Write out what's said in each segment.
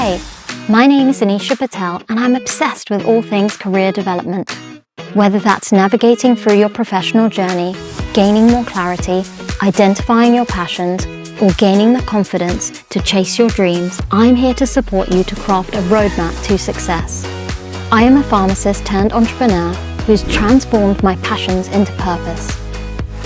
Hey, my name is Sinéad Peare and I'm obsessed with all things career development. Whether that's navigating through your professional journey, gaining more clarity, identifying your passions, or gaining the confidence to chase your dreams, I'm here to support you to craft a roadmap to success. I am a pharmacist turned entrepreneur who's transformed my passions into purpose.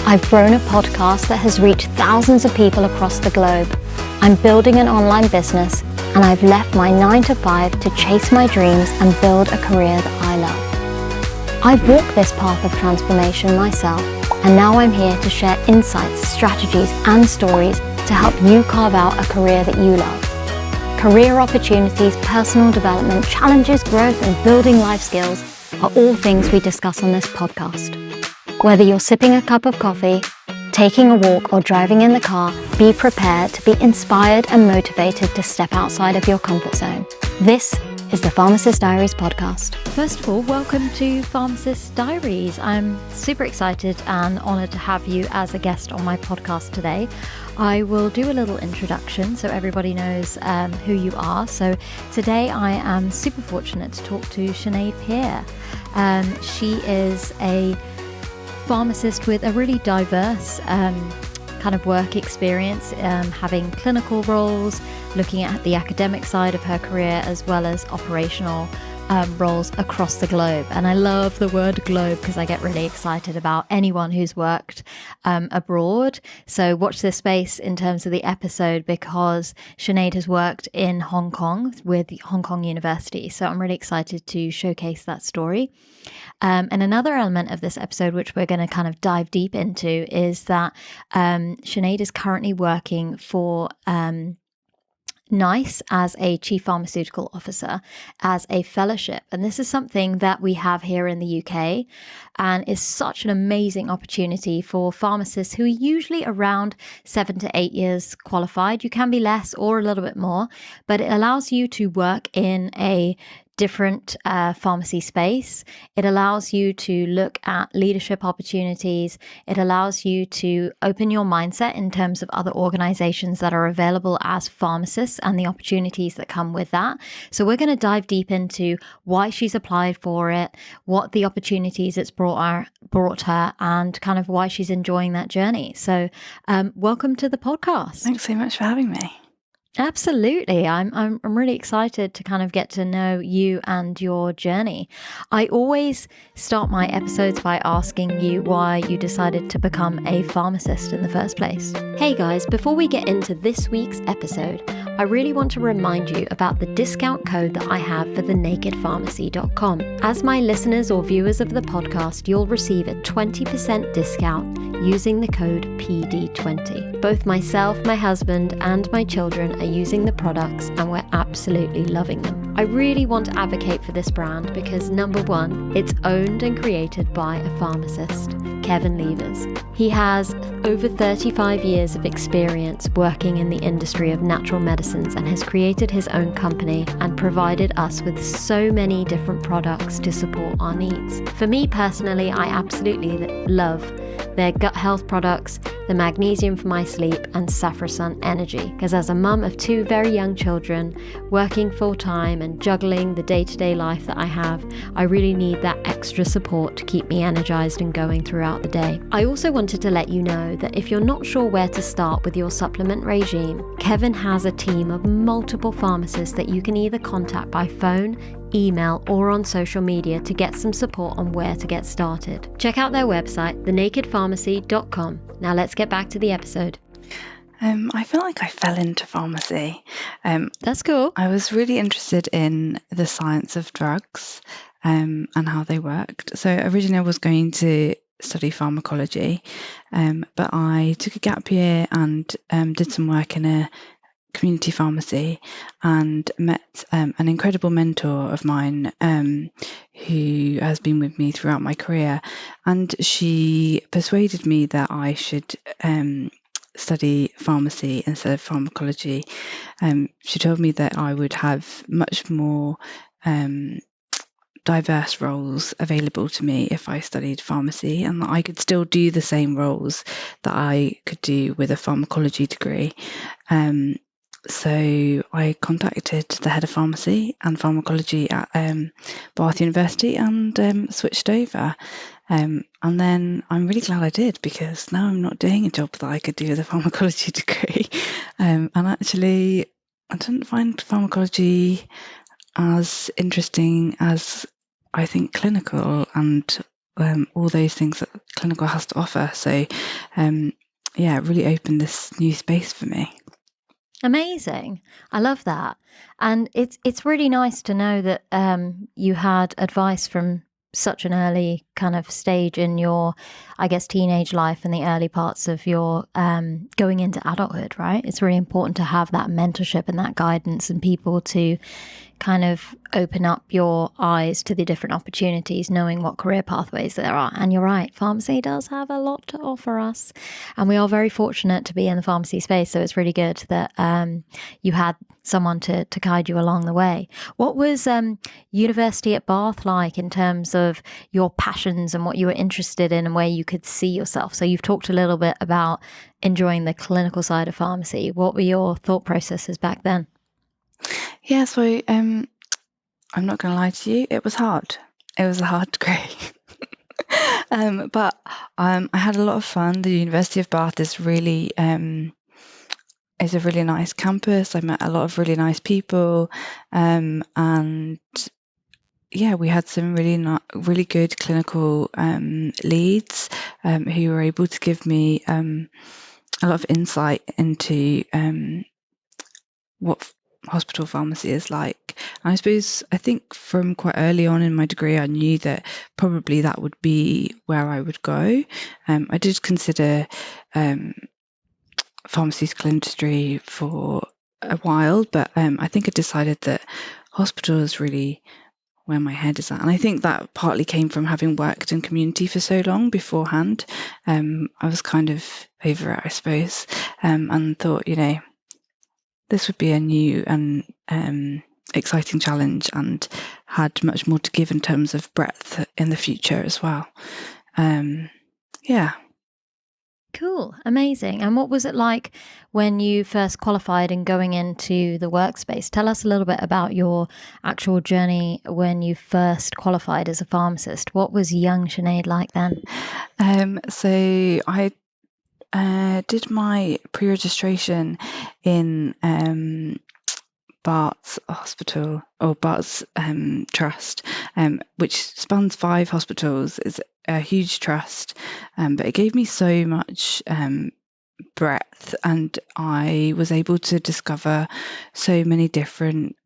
I've grown a podcast that has reached thousands of people across the globe. I'm building an online business, and I've left my 9-to-5 to chase my dreams and build a career that I love. I've walked this path of transformation myself, and now I'm here to share insights, strategies, and stories to help you carve out a career that you love. Career opportunities, personal development, challenges, growth, and building life skills are all things we discuss on this podcast. Whether you're sipping a cup of coffee, taking a walk, or driving in the car, be prepared to be inspired and motivated to step outside of your comfort zone. This is the Pharmacist Diaries podcast. First of all, welcome to Pharmacist Diaries. I'm super excited and honoured to have you as a guest on my podcast today. I will do a little introduction so everybody knows who you are. So today I am super fortunate to talk to Sinéad Peare. She is a pharmacist with a really diverse kind of work experience, having clinical roles, looking at the academic side of her career, as well as operational roles across the globe. And I love the word globe because I get really excited about anyone who's worked abroad. So watch this space in terms of the episode because Sinéad has worked in Hong Kong with Hong Kong University. So I'm really excited to showcase that story. And another element of this episode, which we're going to kind of dive deep into, is that Sinéad is currently working for NICE as a Chief Pharmaceutical Officer as a fellowship. And this is something that we have here in the UK and is such an amazing opportunity for pharmacists who are usually around 7 to 8 years qualified. You can be less or a little bit more, but it allows you to work in a different pharmacy space. It allows you to look at leadership opportunities. It allows you to open your mindset in terms of other organizations that are available as pharmacists and the opportunities that come with that. So we're going to dive deep into why she's applied for it, what the opportunities it's brought her, and kind of why she's enjoying that journey. So welcome to the podcast. Thanks so much for having me. Absolutely. I'm really excited to kind of get to know you and your journey. I always start my episodes by asking you why you decided to become a pharmacist in the first place. Hey guys, before we get into this week's episode, I really want to remind you about the discount code that I have for thenakedpharmacy.com. As my listeners or viewers of the podcast, you'll receive a 20% discount using the code PD20. Both myself, my husband, and my children are using the products and we're absolutely loving them. I really want to advocate for this brand because number one, it's owned and created by a pharmacist, Kevin Levers. He has over 35 years of experience working in the industry of natural medicines and has created his own company and provided us with so many different products to support our needs. For me personally, I absolutely love their gut health products, the magnesium for my sleep, and Saffrosun Energy. Because as a mum of 2 very young children, working full time and juggling the day-to-day life that I have, I really need that extra support to keep me energized and going throughout the day. I also wanted to let you know that if you're not sure where to start with your supplement regime, Kevin has a team of multiple pharmacists that you can either contact by phone, email, or on social media to get some support on where to get started. Check out their website, thenakedpharmacy.com. Now let's get back to the episode. I feel like I fell into pharmacy. That's cool. I was really interested in the science of drugs and how they worked. So originally I was going to study pharmacology, but I took a gap year and did some work in a community pharmacy and met an incredible mentor of mine who has been with me throughout my career, and she persuaded me that I should study pharmacy instead of pharmacology. She told me that I would have much more diverse roles available to me if I studied pharmacy, and that I could still do the same roles that I could do with a pharmacology degree. So I contacted the head of pharmacy and pharmacology at Bath University and switched over. And then I'm really glad I did, because now I'm not doing a job that I could do with a pharmacology degree. And actually, I didn't find pharmacology as interesting as I think clinical and all those things that clinical has to offer. So, yeah, it really opened this new space for me. Amazing. I love that. And it's really nice to know that you had advice from such an early kind of stage in your, I guess, teenage life and the early parts of your going into adulthood, right? It's really important to have that mentorship and that guidance and people to kind of open up your eyes to the different opportunities, knowing what career pathways there are. And you're right, pharmacy does have a lot to offer us. And we are very fortunate to be in the pharmacy space. So it's really good that you had someone to guide you along the way. What was university at Bath like in terms of your passions and what you were interested in and where you could see yourself? So you've talked a little bit about enjoying the clinical side of pharmacy. What were your thought processes back then? Yeah, so I'm not going to lie to you, it was hard. It was a hard degree. But I had a lot of fun. The University of Bath is really is a really nice campus. I met a lot of really nice people, and yeah, we had some really good clinical leads who were able to give me a lot of insight into what hospital pharmacy is like. And I think from quite early on in my degree, I knew that probably that would be where I would go. I did consider pharmaceutical industry for a while, but I think I decided that hospital is really where my head is at. And I think that partly came from having worked in community for so long beforehand. I was kind of over it, I suppose, and thought, this would be a new and exciting challenge, and had much more to give in terms of breadth in the future as well. Yeah. Cool. Amazing. And what was it like when you first qualified and going into the workspace? Tell us a little bit about your actual journey when you first qualified as a pharmacist. What was young Sinead like then? So I did my pre-registration in Bart's Hospital, or Bart's Trust, which spans 5 hospitals. It's a huge trust, but it gave me so much breadth, and I was able to discover so many different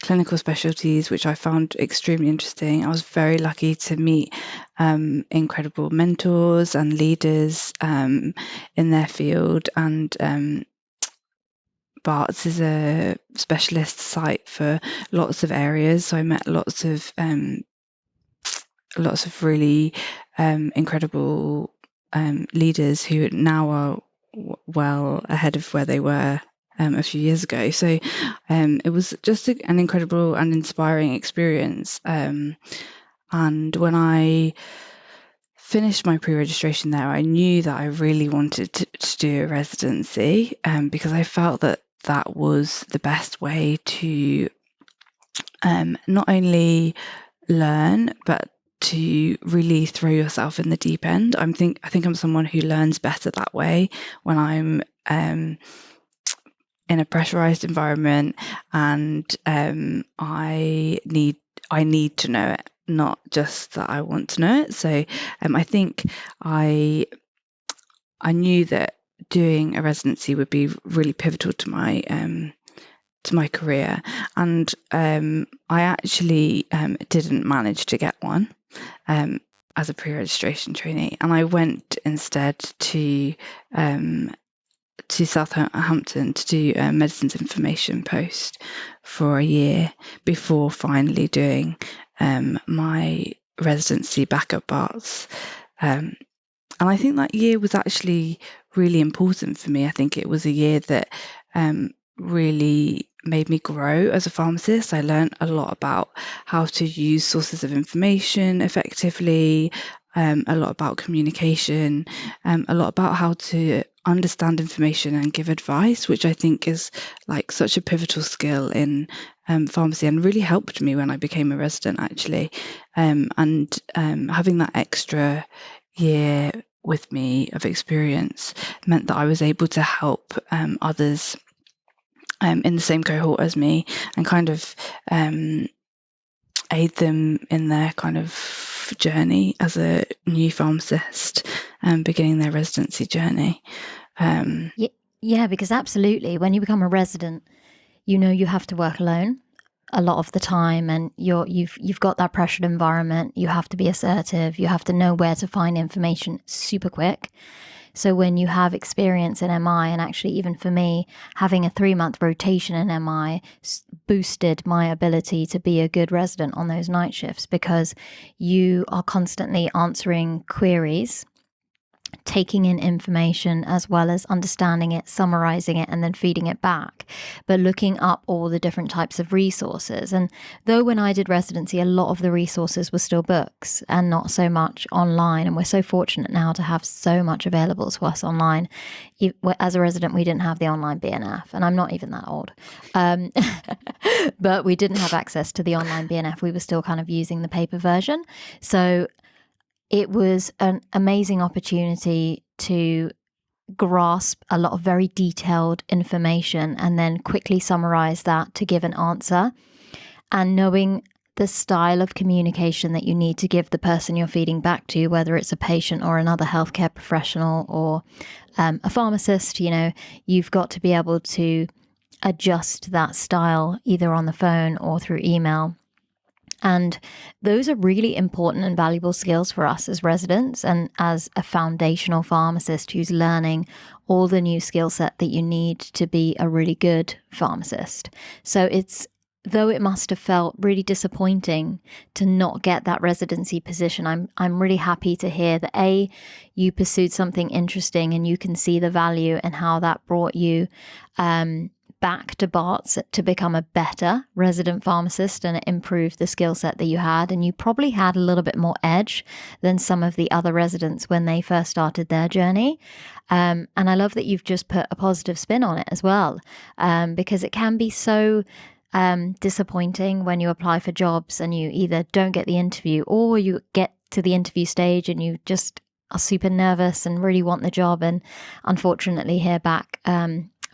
clinical specialties, which I found extremely interesting. I was very lucky to meet incredible mentors and leaders in their field, and Barts is a specialist site for lots of areas, so I met lots of really incredible leaders who now are well ahead of where they were a few years ago. So it was just an incredible and inspiring experience. And when I finished my pre-registration there, I knew that I really wanted to do a residency, because I felt that was the best way to not only learn, but to really throw yourself in the deep end. I think I'm someone who learns better that way, when I'm in a pressurized environment, and I need to know it, not just that I want to know it. So I think I knew that doing a residency would be really pivotal to my career, and I actually didn't manage to get one as a pre-registration trainee, and I went instead to Southampton to do a medicines information post for a year before finally doing my residency back at Barts. And I think that year was actually really important for me. I think it was a year that really made me grow as a pharmacist. I learned a lot about how to use sources of information effectively. a lot about communication, a lot about how to understand information and give advice, which I think is like such a pivotal skill in pharmacy, and really helped me when I became a resident, actually. And having that extra year with me of experience meant that I was able to help others in the same cohort as me, and kind of aid them in their kind of journey as a new pharmacist and beginning their residency journey. Yeah, because absolutely, when you become a resident, you know you have to work alone a lot of the time, and you've got that pressured environment. You have to be assertive. You have to know where to find information super quick. So when you have experience in MI, and actually even for me, having a 3-month rotation in MI boosted my ability to be a good resident on those night shifts, because you are constantly answering queries, taking in information, as well as understanding it, summarizing it, and then feeding it back, but looking up all the different types of resources. And though when I did residency, a lot of the resources were still books and not so much online, and we're so fortunate now to have so much available to us online. As a resident, we didn't have the online BNF, and I'm not even that old, but we didn't have access to the online BNF. We were still kind of using the paper version. So it was an amazing opportunity to grasp a lot of very detailed information and then quickly summarize that to give an answer. And knowing the style of communication that you need to give the person you're feeding back to, whether it's a patient or another healthcare professional or a pharmacist, you've got to be able to adjust that style either on the phone or through email. And those are really important and valuable skills for us as residents and as a foundational pharmacist who's learning all the new skill set that you need to be a really good pharmacist. So though it must have felt really disappointing to not get that residency position, I'm really happy to hear that you pursued something interesting and you can see the value and how that brought you back to Barts to become a better resident pharmacist, and it improved the skill set that you had. And you probably had a little bit more edge than some of the other residents when they first started their journey. And I love that you've just put a positive spin on it as well, because it can be so disappointing when you apply for jobs and you either don't get the interview, or you get to the interview stage and you just are super nervous and really want the job, and unfortunately hear back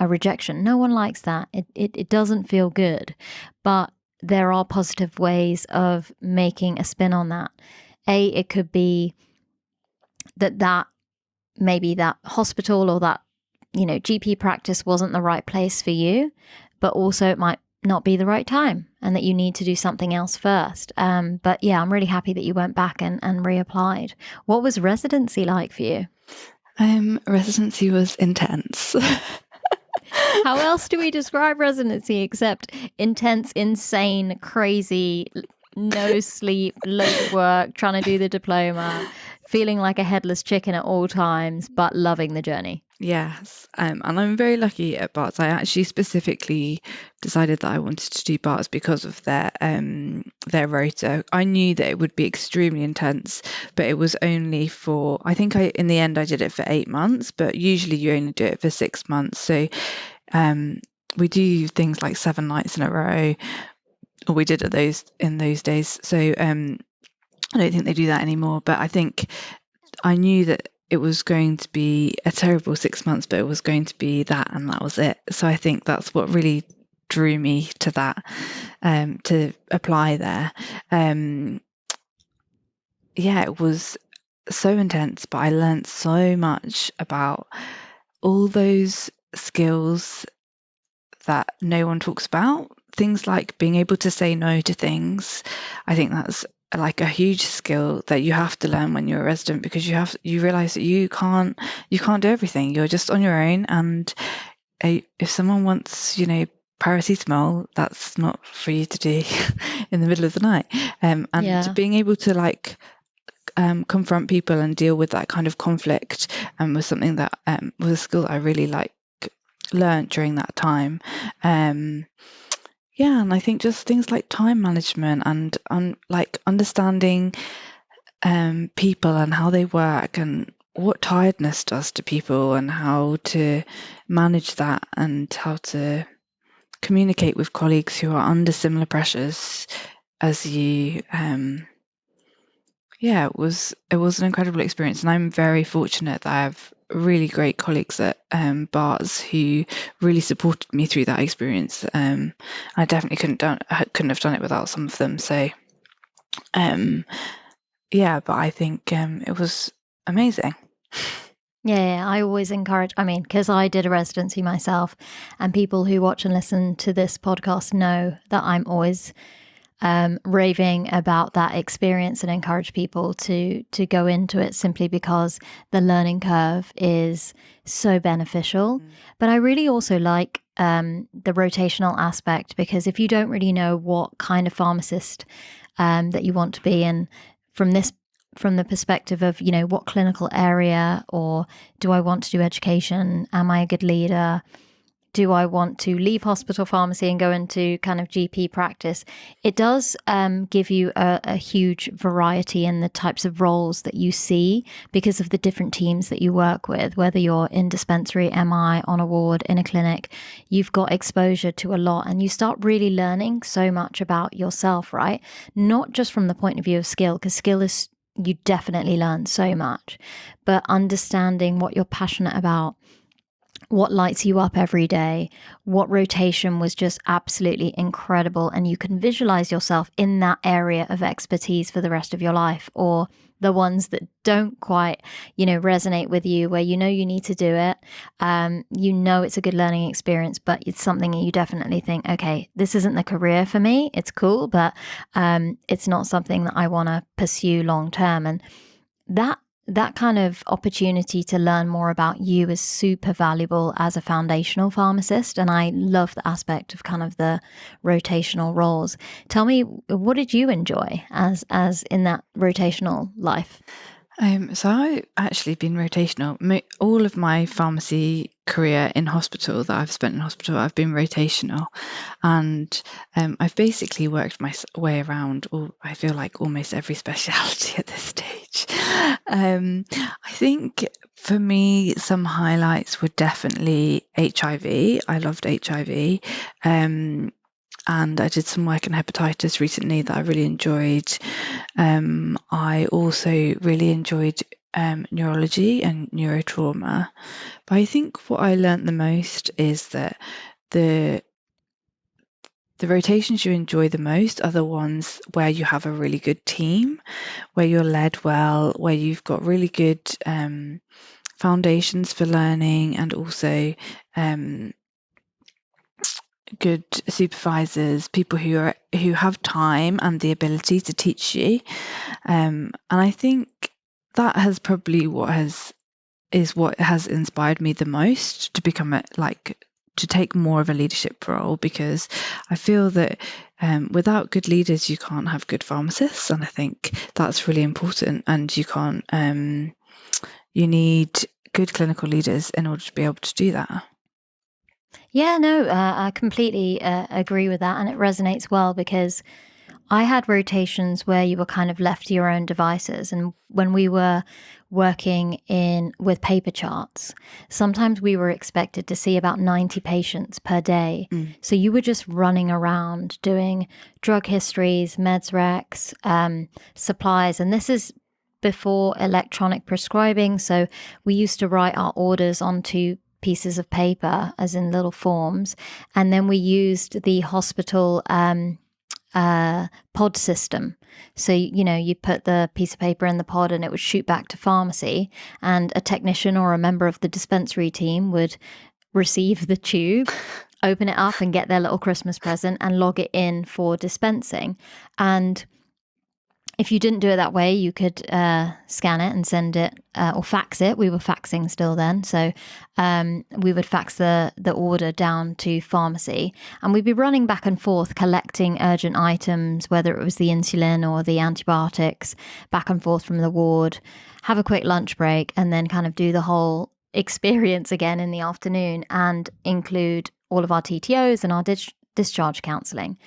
a rejection. No one likes that. It doesn't feel good, but there are positive ways of making a spin on that. It could be that maybe that hospital or that GP practice wasn't the right place for you, but also it might not be the right time and that you need to do something else first. But yeah, I'm really happy that you went back and reapplied. What was residency like for you? Residency was intense. How else do we describe residency except intense, insane, crazy, no sleep, loads of work, trying to do the diploma, feeling like a headless chicken at all times, but loving the journey? Yes, and I'm very lucky at Barts. I actually specifically decided that I wanted to do Barts because of their rota. I knew that it would be extremely intense, but it was only for, I think in the end I did it for 8 months, but usually you only do it for 6 months. So we do things like 7 nights in a row, or we did in those days. So I don't think they do that anymore, but I think I knew that it was going to be a terrible 6 months, but it was going to be that, and that was it. So I think that's what really drew me to that, to apply there. It was so intense, but I learned so much about all those skills that no one talks about. Things like being able to say no to things. I think that's like a huge skill that you have to learn when you're a resident, because you realize that you can't do everything. You're just on your own, and if someone wants paracetamol, that's not for you to do in the middle of the night. Being able to confront people and deal with that kind of conflict was something that was a skill that I really learned during that time. And I think just things like time management and understanding people and how they work and what tiredness does to people and how to manage that and how to communicate with colleagues who are under similar pressures as you. It was an incredible experience, and I'm very fortunate that I have really great colleagues at Barts who really supported me through that experience. I definitely couldn't have done it without some of them. So, but I think it was amazing. Yeah, I always encourage, because I did a residency myself, and people who watch and listen to this podcast know that I'm always raving about that experience and encourage people to go into it, simply because the learning curve is so beneficial. But I really also like the rotational aspect, because if you don't really know what kind of pharmacist that you want to be, and from the perspective of, what clinical area, or do I want to do education? Am I a good leader? Do I want to leave hospital pharmacy and go into kind of GP practice? It does give you a huge variety in the types of roles that you see, because of the different teams that you work with, whether you're in dispensary, MI, on a ward, in a clinic. You've got exposure to a lot, and you start really learning so much about yourself, right? Not just from the point of view of skill, because skill is, you definitely learn so much, but understanding what you're passionate about, what lights you up every day, what rotation was just absolutely incredible. And you can visualize yourself in that area of expertise for the rest of your life, or the ones that don't quite, resonate with you, where you need to do it. It's a good learning experience, but it's something that you definitely think, okay, this isn't the career for me. It's cool, but it's not something that I want to pursue long term. And that kind of opportunity to learn more about you is super valuable as a foundational pharmacist. And I love the aspect of kind of the rotational roles. Tell me, what did you enjoy as in that rotational life? So I've actually been rotational. All of my pharmacy career in hospital that I've spent in hospital, I've been rotational, and I've basically worked my way around, I feel like, almost every specialty at this stage. I think for me, some highlights were definitely HIV. I loved HIV. And I did some work in hepatitis recently that I really enjoyed. I also really enjoyed neurology and neurotrauma. But I think what I learnt the most is that the rotations you enjoy the most are the ones where you have a really good team, where you're led well, where you've got really good foundations for learning, and also good supervisors, people who have time and the ability to teach you. And I think that has probably what has inspired me the most to become to take more of a leadership role, because I feel that without good leaders you can't have good pharmacists, and I think that's really important. And you need good clinical leaders in order to be able to do that. Yeah, no, I completely agree with that. And it resonates well, because I had rotations where you were kind of left to your own devices. And when we were working with paper charts, sometimes we were expected to see about 90 patients per day. So you were just running around doing drug histories, meds recs, supplies. And this is before electronic prescribing. So we used to write our orders onto pieces of paper, as in little forms, and then we used the hospital pod system. So you put the piece of paper in the pod and it would shoot back to pharmacy, and a technician or a member of the dispensary team would receive the tube, open it up and get their little Christmas present and log it in for dispensing. And if you didn't do it that way, you could scan it and send it or fax it. We were faxing still then. So we would fax the order down to pharmacy, and we'd be running back and forth collecting urgent items, whether it was the insulin or the antibiotics, back and forth from the ward, have a quick lunch break, and then kind of do the whole experience again in the afternoon, and include all of our TTOs and our discharge counselling.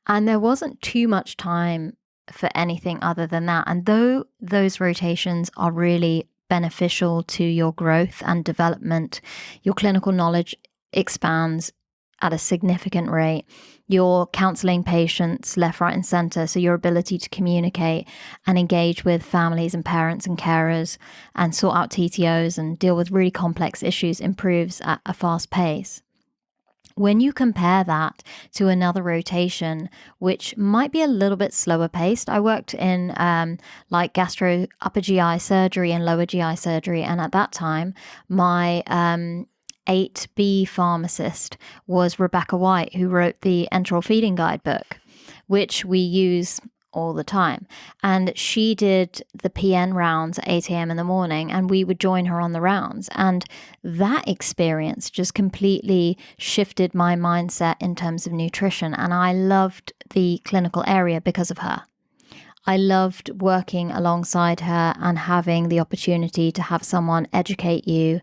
And there wasn't too much time for anything other than that. And though those rotations are really beneficial to your growth and development, your clinical knowledge expands at a significant rate. You're counseling patients left, right, and center. So your ability to communicate and engage with families and parents and carers and sort out TTOs and deal with really complex issues improves at a fast pace. When you compare that to another rotation, which might be a little bit slower paced, I worked in like gastro, upper GI surgery and lower GI surgery. And at that time, my 8B pharmacist was Rebecca White, who wrote the enteral feeding guidebook, which we use all the time. And she did the PN rounds at 8 a.m. in the morning, and we would join her on the rounds. And that experience just completely shifted my mindset in terms of nutrition. And I loved the clinical area because of her. I loved working alongside her and having the opportunity to have someone educate you,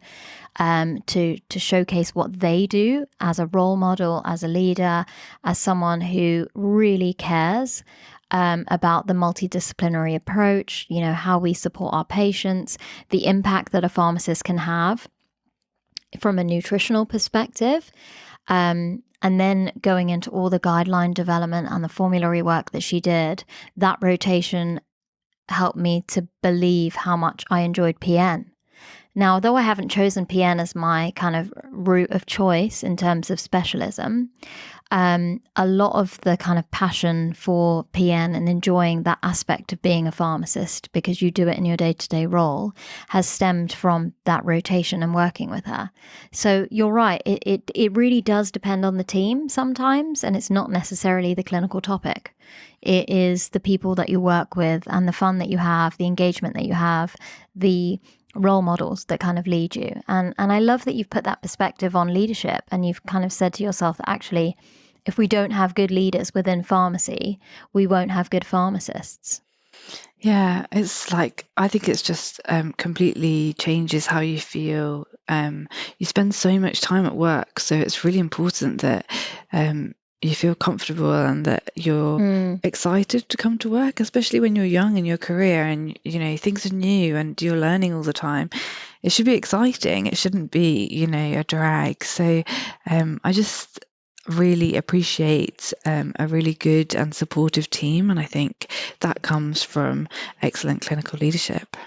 to showcase what they do as a role model, as a leader, as someone who really cares about the multidisciplinary approach, how we support our patients, the impact that a pharmacist can have from a nutritional perspective. And then going into all the guideline development and the formulary work that she did, that rotation helped me to believe how much I enjoyed PN. Now, although I haven't chosen PN as my kind of route of choice in terms of specialism, a lot of the kind of passion for PN and enjoying that aspect of being a pharmacist, because you do it in your day-to-day role, has stemmed from that rotation and working with her. So you're right, it really does depend on the team sometimes, and it's not necessarily the clinical topic. It is the people that you work with and the fun that you have, the engagement that you have, the role models that kind of lead you. And I love that you've put that perspective on leadership, and you've kind of said to yourself that actually, if we don't have good leaders within pharmacy, we won't have good pharmacists. Yeah, it's like, I think it's just completely changes how you feel. You spend so much time at work, so it's really important that you feel comfortable and that you're excited to come to work, especially when you're young in your career and things are new and you're learning all the time. It should be exciting. It shouldn't be, a drag. So I just really appreciate a really good and supportive team, and I think that comes from excellent clinical leadership.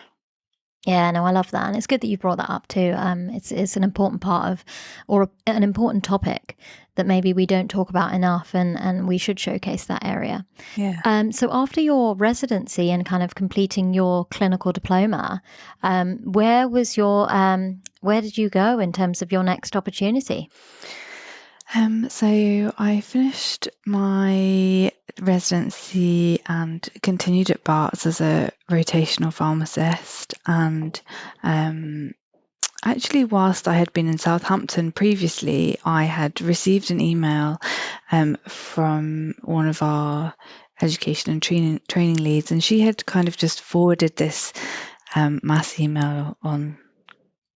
Yeah, no, I love that. And it's good that you brought that up too. It's an important part of, or an important topic that maybe we don't talk about enough, and we should showcase that area. Yeah. So after your residency and kind of completing your clinical diploma, where did you go in terms of your next opportunity? So I finished my residency and continued at Barts as a rotational pharmacist. And actually, whilst I had been in Southampton previously, I had received an email from one of our education and training leads, and she had kind of just forwarded this mass email on,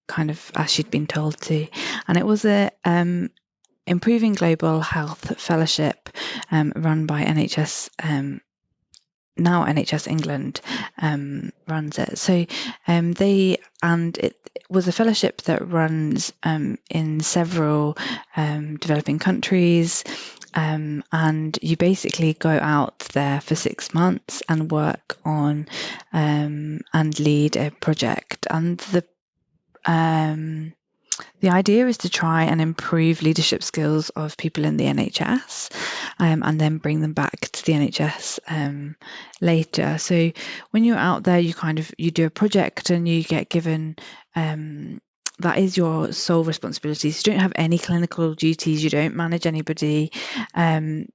kind of as she'd been told to, and it was a Improving Global Health Fellowship run by NHS, now NHS England runs it. So it was a fellowship that runs in several developing countries, and you basically go out there for 6 months and work on and lead a project. And the idea is to try and improve leadership skills of people in the NHS, and then bring them back to the NHS later. So when you're out there, you do a project and you get given that is your sole responsibilities. You don't have any clinical duties. You don't manage anybody. You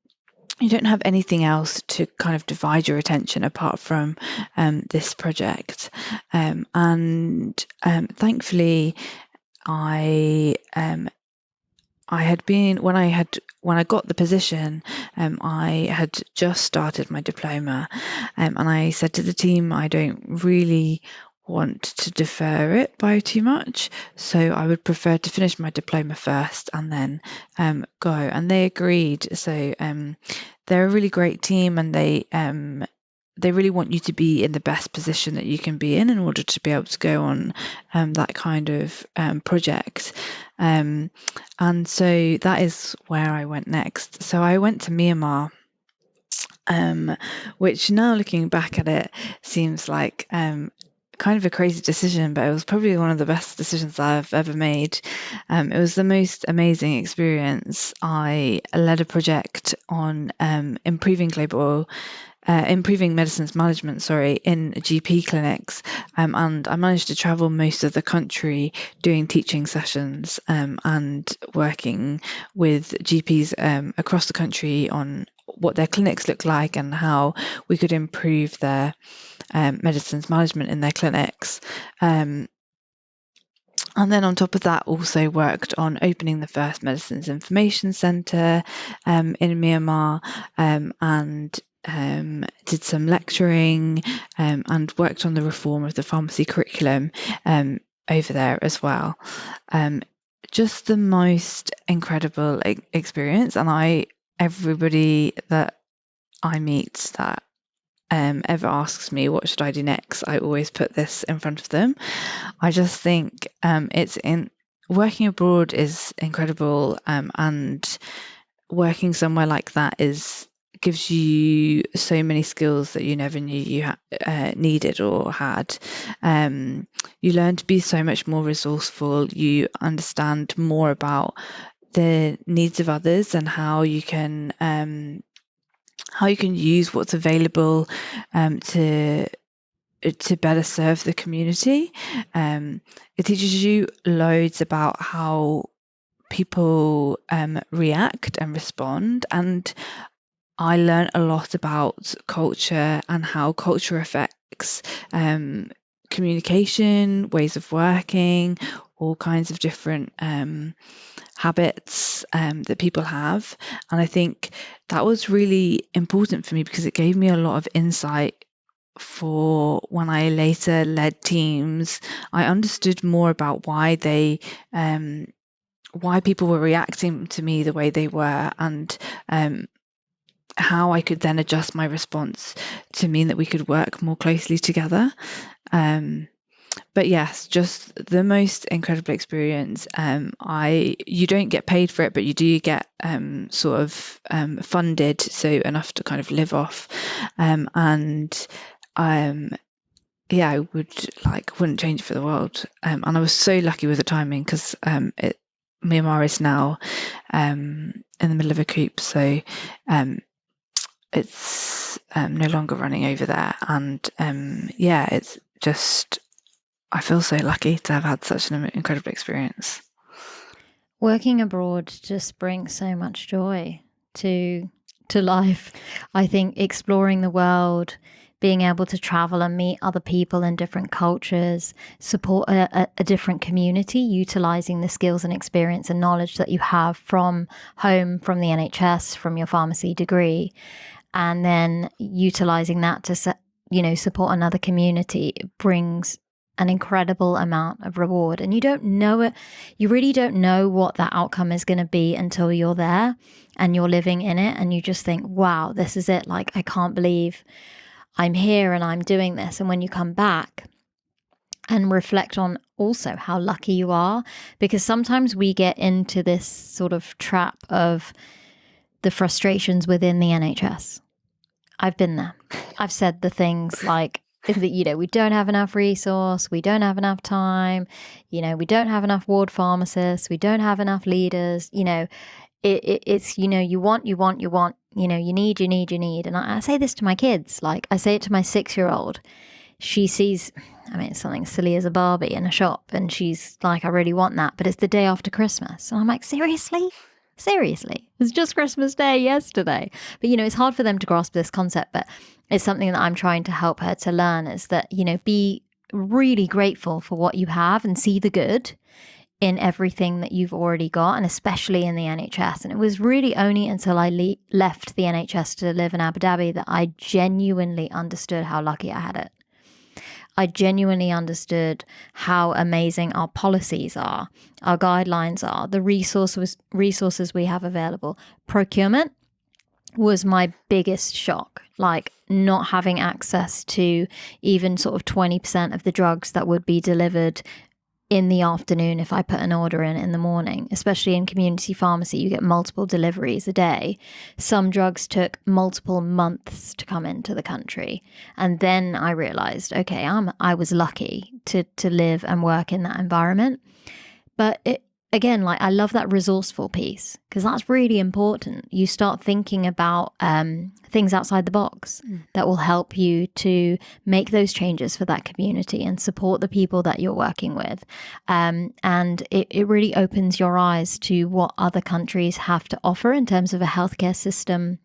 don't have anything else to kind of divide your attention apart from this project. And thankfully, I had been, when I got the position, I had just started my diploma, and I said to the team, I don't really want to defer it by too much, so I would prefer to finish my diploma first and then go. And they agreed. So they're a really great team, and they they really want you to be in the best position that you can be in order to be able to go on that kind of project. And so that is where I went next. So I went to Myanmar, which now looking back at it seems like kind of a crazy decision, but it was probably one of the best decisions I've ever made. It was the most amazing experience. I led a project on improving medicines management, in GP clinics, and I managed to travel most of the country doing teaching sessions and working with GPs across the country on what their clinics look like and how we could improve their medicines management in their clinics. And then on top of that, also worked on opening the first Medicines Information Centre in Myanmar, and did some lecturing and worked on the reform of the pharmacy curriculum over there as well. Just the most incredible experience, and everybody that I meet that ever asks me what should I do next, I always put this in front of them. I just think working abroad is incredible, and working somewhere like that gives you so many skills that you never knew you needed or had. You learn to be so much more resourceful. You understand more about the needs of others and how you can use what's available to better serve the community. It teaches you loads about how people react and respond, and I learned a lot about culture and how culture affects communication, ways of working, all kinds of different habits that people have. And I think that was really important for me because it gave me a lot of insight for when I later led teams. I understood more about why people were reacting to me the way they were, and how I could then adjust my response to mean that we could work more closely together. But yes, just the most incredible experience. You don't get paid for it, but you do get funded, so enough to kind of live off. I wouldn't change it for the world. And I was so lucky with the timing because Myanmar is now in the middle of a coup, so it's no longer running over there. And it's just, I feel so lucky to have had such an incredible experience. Working abroad just brings so much joy to life. I think exploring the world, being able to travel and meet other people in different cultures, support a different community, utilizing the skills and experience and knowledge that you have from home, from the NHS, from your pharmacy degree, and then utilizing that to support another community, it brings an incredible amount of reward. And you don't know it. You really don't know what that outcome is going to be until you're there and you're living in it. And you just think, wow, this is it. Like, I can't believe I'm here and I'm doing this. And when you come back and reflect on also how lucky you are, because sometimes we get into this sort of trap of the frustrations within the NHS. I've been there. I've said the things like, that, we don't have enough resource, we don't have enough time, we don't have enough ward pharmacists, we don't have enough leaders, it's, you want, you need. And I say this to my kids, like I say it to my 6-year-old. She sees, it's something silly as a Barbie in a shop, and she's like, I really want that, but it's the day after Christmas. And I'm like, seriously? It's just Christmas Day yesterday. But, it's hard for them to grasp this concept, but it's something that I'm trying to help her to learn, is that, be really grateful for what you have and see the good in everything that you've already got, and especially in the NHS. And it was really only until I left the NHS to live in Abu Dhabi that I genuinely understood how lucky I had it. I genuinely understood how amazing our policies are, our guidelines are, the resources we have available. Procurement, was my biggest shock. Like not having access to even sort of 20% of the drugs that would be delivered in the afternoon if I put an order in the morning, especially in community pharmacy. You get multiple deliveries a day. Some drugs took multiple months to come into the country. And then I realized, okay, I was lucky to live and work in that environment. But again, like I love that resourceful piece because that's really important. You start thinking about things outside the box that will help you to make those changes for that community and support the people that you're working with. And it really opens your eyes to what other countries have to offer in terms of a healthcare system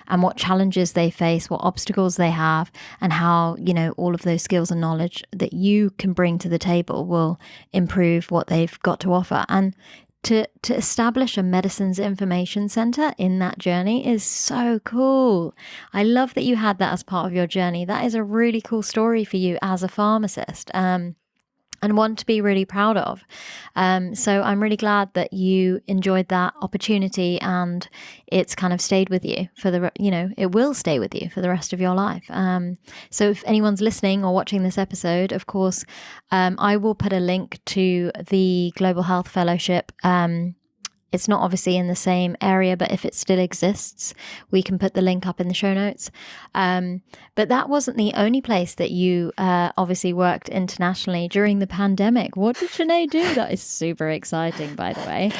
and what challenges they face, what obstacles they have, and how, all of those skills and knowledge that you can bring to the table will improve what they've got to offer. And to establish a medicines information center in that journey is so cool. I love that you had that as part of your journey. That is a really cool story for you as a pharmacist. And one to be really proud of. So I'm really glad that you enjoyed that opportunity and it's kind of stayed with you it will stay with you for the rest of your life. So if anyone's listening or watching this episode, of course, I will put a link to the Global Health Fellowship. It's not obviously in the same area, but if it still exists, we can put the link up in the show notes. But that wasn't the only place that you obviously worked internationally during the pandemic. What did Sinead do? That is super exciting, by the way.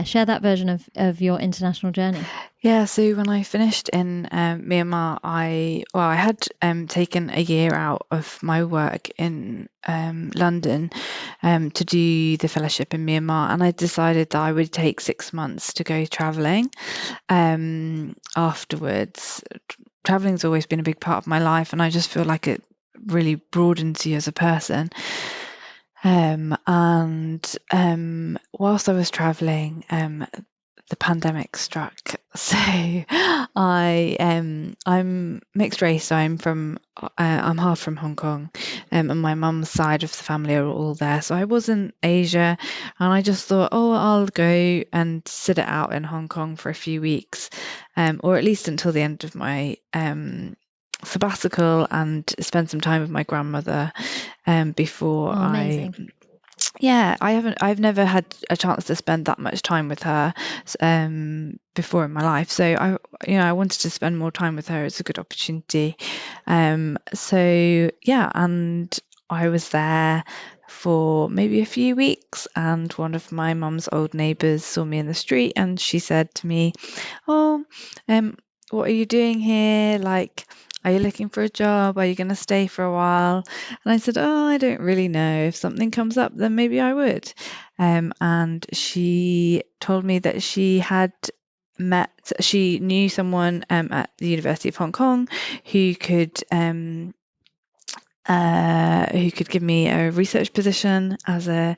Share that version of your international journey. Yeah, so when I finished in Myanmar, I had taken a year out of my work in London to do the fellowship in Myanmar, and I decided that I would take 6 months to go traveling afterwards. Traveling's always been a big part of my life, and I just feel like it really broadens you as a person. And whilst I was traveling, the pandemic struck. So I'm mixed race. So I'm half from Hong Kong, and my mum's side of the family are all there. So I was in Asia, and I just thought, I'll go and sit it out in Hong Kong for a few weeks, or at least until the end of my sabbatical, and spend some time with my grandmother before amazing. I've never had a chance to spend that much time with her before in my life. So I wanted to spend more time with her. It's a good opportunity. And I was there for maybe a few weeks, and one of my mum's old neighbours saw me in the street, and she said to me, what are you doing here? Like, are you looking for a job? Are you going to stay for a while? And I said, I don't really know. If something comes up, then maybe I would. And she told me that she knew someone at the University of Hong Kong who could give me a research position as a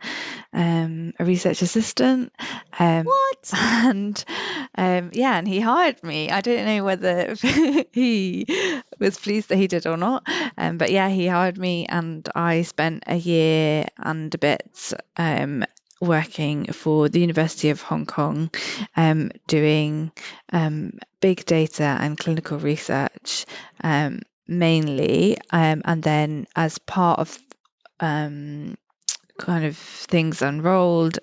research assistant. What? And and he hired me. I don't know whether he was pleased that he did or not. But yeah, he hired me, and I spent a year and a bit working for the University of Hong Kong, doing big data and clinical research. Mainly, and then as part of kind of things unrolled,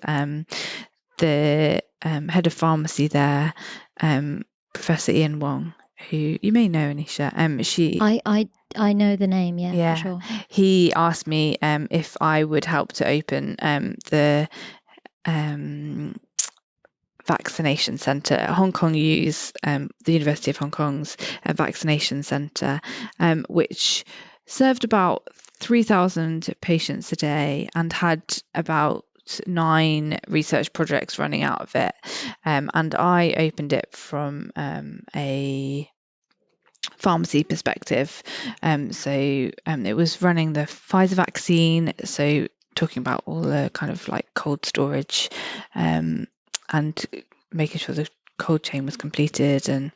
the head of pharmacy there, Professor Ian Wong, who you may know, Anisha, I know the name, yeah, for sure. He asked me if I would help to open the vaccination centre. Hong Kong use the University of Hong Kong's vaccination centre, which served about 3,000 patients a day and had about 9 research projects running out of it. And I opened it from a pharmacy perspective. It was running the Pfizer vaccine, so talking about all the kind of like cold storage and making sure the cold chain was completed, and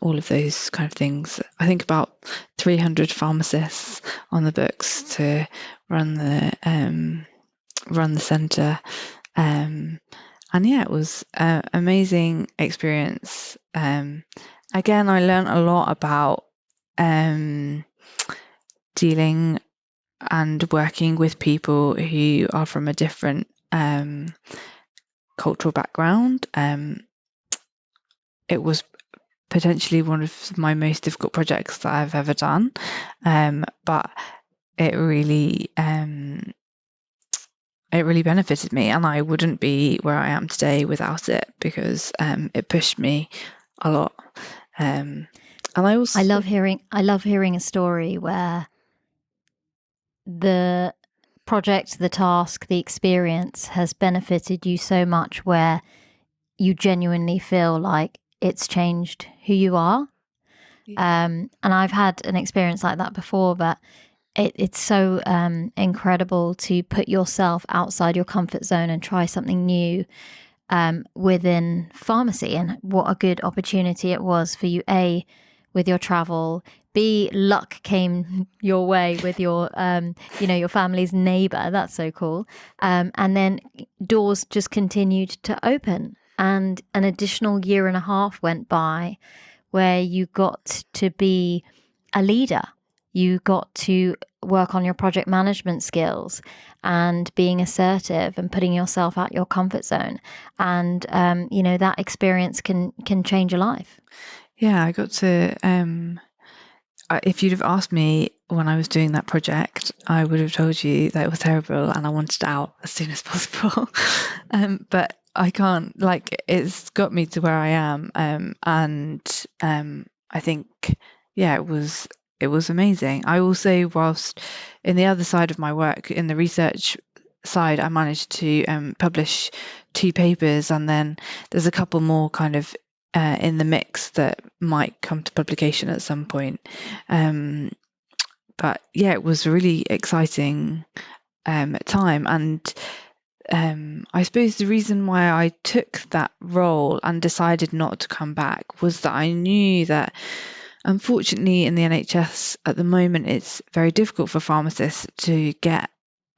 all of those kind of things. I think about 300 pharmacists on the books to run the centre, and it was an amazing experience. again, I learned a lot about dealing and working with people who are from a different cultural background. It was potentially one of my most difficult projects that I've ever done, but it really benefited me, and I wouldn't be where I am today without it, because it pushed me a lot. And I love hearing a story where the project, the task, the experience has benefited you so much where you genuinely feel like it's changed who you are. And I've had an experience like that before, but it's so incredible to put yourself outside your comfort zone and try something new within pharmacy. And what a good opportunity it was for you, A, with your travel, B, luck came your way with your, your family's neighbor. That's so cool. And then doors just continued to open, and an additional 1.5 years went by where you got to be a leader. You got to work on your project management skills and being assertive and putting yourself out your comfort zone. And, that experience can change your life. Yeah, I got to, if you'd have asked me when I was doing that project, I would have told you that it was terrible and I wanted out as soon as possible. But I can't, it's got me to where I am. And I think, yeah, it was amazing. I also, whilst in the other side of my work, in the research side, I managed to publish 2 papers, and then there's a couple more kind of in the mix that might come to publication at some point. But yeah, it was a really exciting time. And I suppose the reason why I took that role and decided not to come back was that I knew that, unfortunately, in the NHS at the moment, it's very difficult for pharmacists to get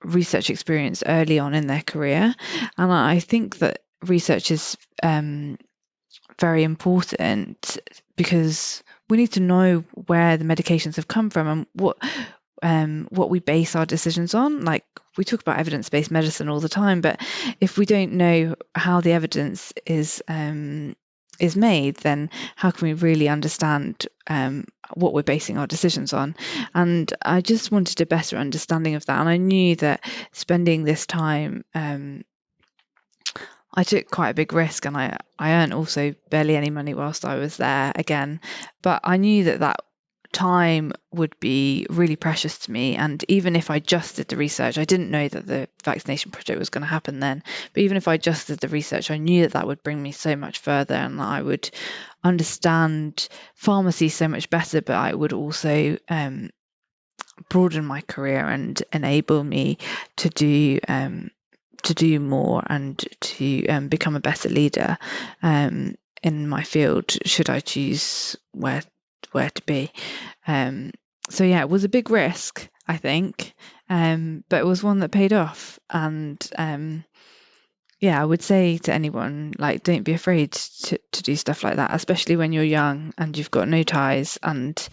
research experience early on in their career. And I think that research is very important, because we need to know where the medications have come from and what we base our decisions on. Like, we talk about evidence-based medicine all the time, but if we don't know how the evidence is made, then how can we really understand what we're basing our decisions on? And I just wanted a better understanding of that. And I knew that spending this time, I took quite a big risk, and I earned also barely any money whilst I was there again. But I knew that time would be really precious to me. And even if I just did the research, I didn't know that the vaccination project was going to happen then. But even if I just did the research, I knew that would bring me so much further, and I would understand pharmacy so much better. But I would also broaden my career and enable me to do more and to become a better leader in my field, should I choose where to be. So yeah, it was a big risk, I think, but it was one that paid off. And yeah, I would say to anyone, don't be afraid to do stuff like that, especially when you're young and you've got no ties, and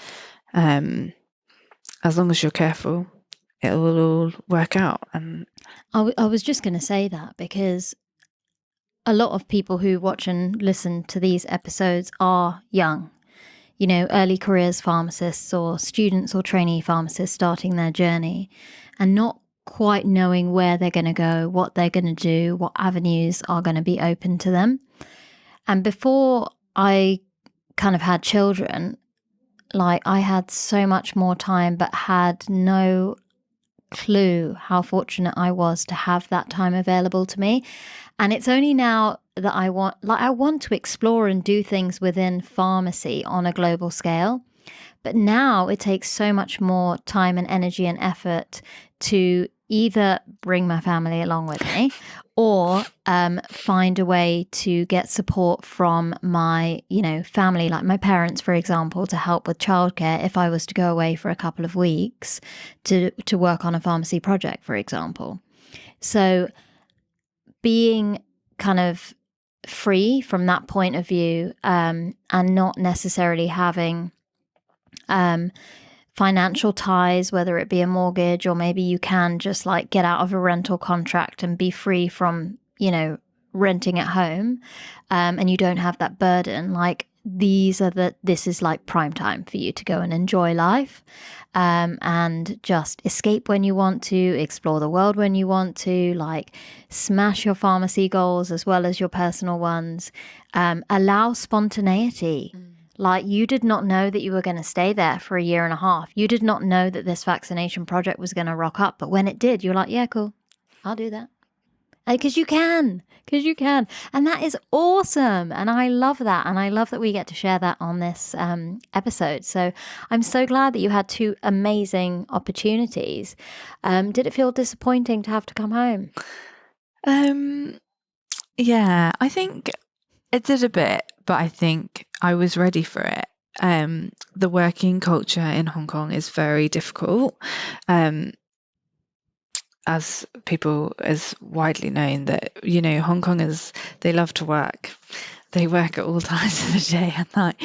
as long as you're careful, it will all work out. And I was just going to say that, because a lot of people who watch and listen to these episodes are young, early careers pharmacists or students or trainee pharmacists starting their journey and not quite knowing where they're going to go, what they're going to do, what avenues are going to be open to them. And before I kind of had children, I had so much more time, but had no clue how fortunate I was to have that time available to me. And it's only now that I want to explore and do things within pharmacy on a global scale. But now it takes so much more time and energy and effort to either bring my family along with me or find a way to get support from my, family, like my parents, for example, to help with childcare if I was to go away for a couple of weeks to work on a pharmacy project, for example. So being kind of free from that point of view, and not necessarily having financial ties, whether it be a mortgage or maybe you can just like get out of a rental contract and be free from, renting at home, and you don't have that burden. Like this is like prime time for you to go and enjoy life, and just escape when you want to, explore the world when you want to, like smash your pharmacy goals as well as your personal ones, allow spontaneity. Like, you did not know that you were going to stay there for a year and a half. You did not know that this vaccination project was going to rock up. But when it did, you're like, yeah, cool, I'll do that. Because you can. And that is awesome. And I love that. And I love that we get to share that on this episode. So I'm so glad that you had two amazing opportunities. Did it feel disappointing to have to come home? Yeah, I think it did a bit, but I think I was ready for it. The working culture in Hong Kong is very difficult. As people is widely known that, Hong Kongers, they love to work. They work at all times of the day and night.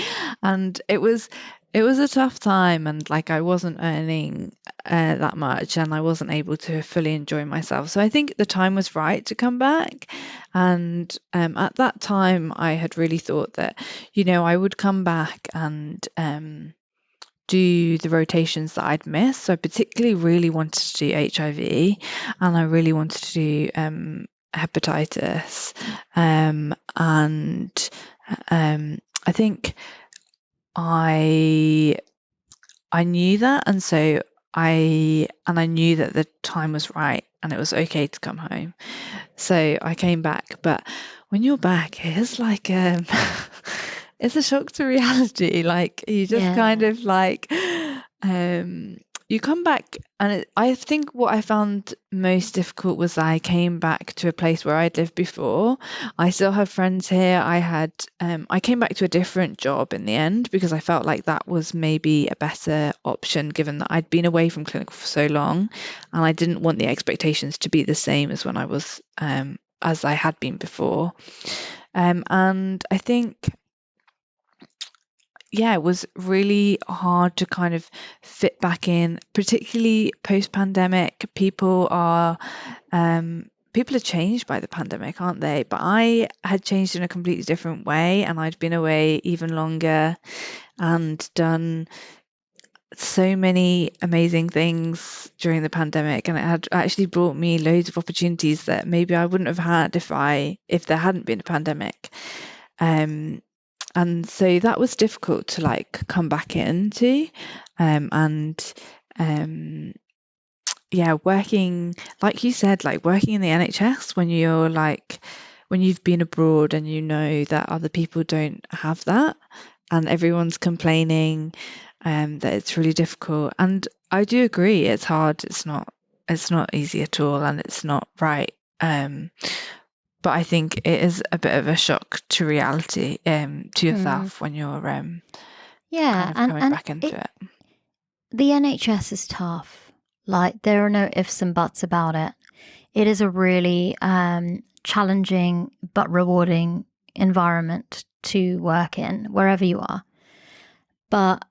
And it was a tough time, and like I wasn't earning that much, and I wasn't able to fully enjoy myself. So I think the time was right to come back. And at that time, I had really thought that, I would come back and do the rotations that I'd missed. So I particularly really wanted to do HIV, and I really wanted to do hepatitis. And I think I knew that, and so I knew that the time was right and it was okay to come home. So I came back. But when you're back, it is like it's a shock to reality. Like, you just kind of like you come back, and I think what I found most difficult was I came back to a place where I'd lived before. I still had friends here. I came back to a different job in the end because I felt like that was maybe a better option, given that I'd been away from clinical for so long, and I didn't want the expectations to be the same as when I was as I had been before. And I think, it was really hard to kind of fit back in, particularly post-pandemic. People are changed by the pandemic, aren't they? But I had changed in a completely different way, and I'd been away even longer and done so many amazing things during the pandemic, and it had actually brought me loads of opportunities that maybe I wouldn't have had if there hadn't been a pandemic. And so that was difficult to like come back into, working, like you said, like working in the NHS when you've been abroad and you know that other people don't have that, and everyone's complaining that it's really difficult. And I do agree, it's hard. It's not easy at all, and it's not right. But I think it is a bit of a shock to reality, to yourself when you're kind of coming back into it. The NHS is tough. Like, there are no ifs and buts about it. It is a really challenging but rewarding environment to work in, wherever you are. But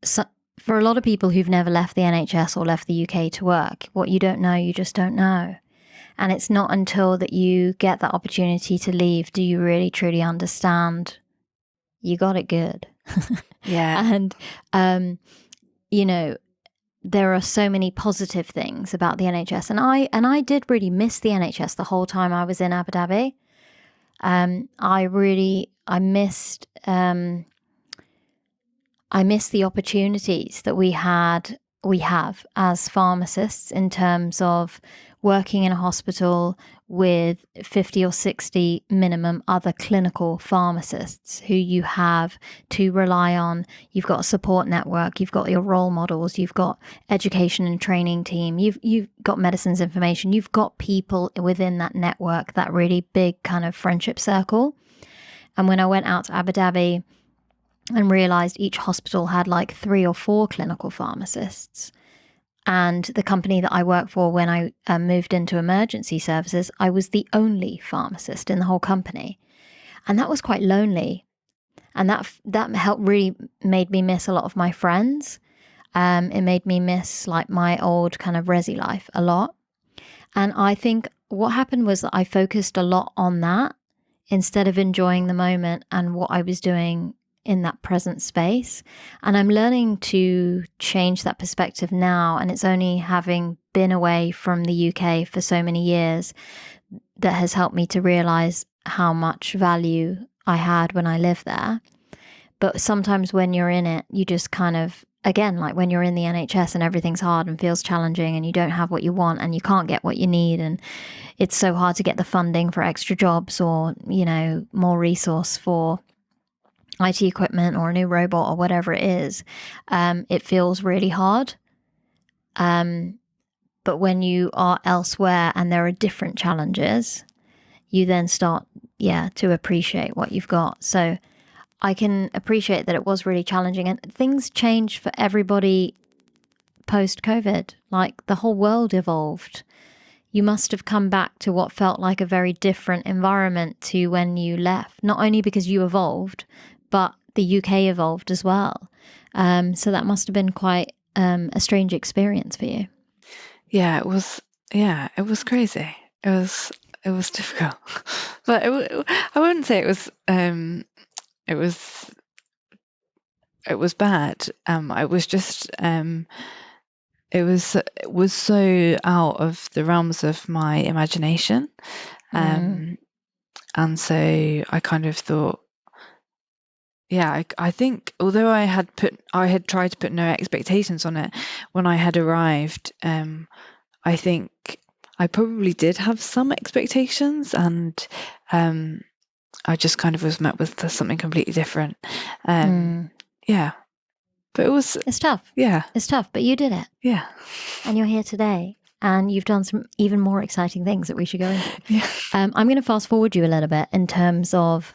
for a lot of people who've never left the NHS or left the UK to work, what you don't know, you just don't know. And it's not until that you get that opportunity to leave do you really truly understand you got it good. Yeah. And, there are so many positive things about the NHS. And I did really miss the NHS the whole time I was in Abu Dhabi. I missed the opportunities that we have as pharmacists in terms of working in a hospital with 50 or 60 minimum other clinical pharmacists who you have to rely on. You've got a support network, you've got your role models, you've got education and training team, you've got medicines information, you've got people within that network, that really big kind of friendship circle. And when I went out to Abu Dhabi and realized each hospital had like 3 or 4 clinical pharmacists, and the company that I worked for when I moved into emergency services, I was the only pharmacist in the whole company. And that was quite lonely. And that helped really made me miss a lot of my friends. It made me miss like my old kind of resi life a lot. And I think what happened was that I focused a lot on that instead of enjoying the moment and what I was doing in that present space. And I'm learning to change that perspective now. And it's only having been away from the UK for so many years that has helped me to realize how much value I had when I lived there. But sometimes when you're in it, you just kind of, again, like when you're in the NHS and everything's hard and feels challenging and you don't have what you want and you can't get what you need, and it's so hard to get the funding for extra jobs or, you know, more resource for IT equipment or a new robot or whatever it is, it feels really hard. But when you are elsewhere and there are different challenges, you then start, to appreciate what you've got. So I can appreciate that it was really challenging, and things changed for everybody post-COVID. Like the whole world evolved. You must have come back to what felt like a very different environment to when you left, not only because you evolved, but the UK evolved as well. So that must have been quite a strange experience for you. Yeah, it was. Yeah, it was crazy. It was difficult, but I wouldn't say it was. It was bad. It was just. It was so out of the realms of my imagination, and so I kind of thought. Yeah, I think although I had tried to put no expectations on it when I had arrived, I think I probably did have some expectations, and I just kind of was met with something completely different. Yeah, but It's tough. Yeah, it's tough, but you did it. Yeah, and you're here today, and you've done some even more exciting things that we should go into. Yeah. I'm going to fast forward you a little bit in terms of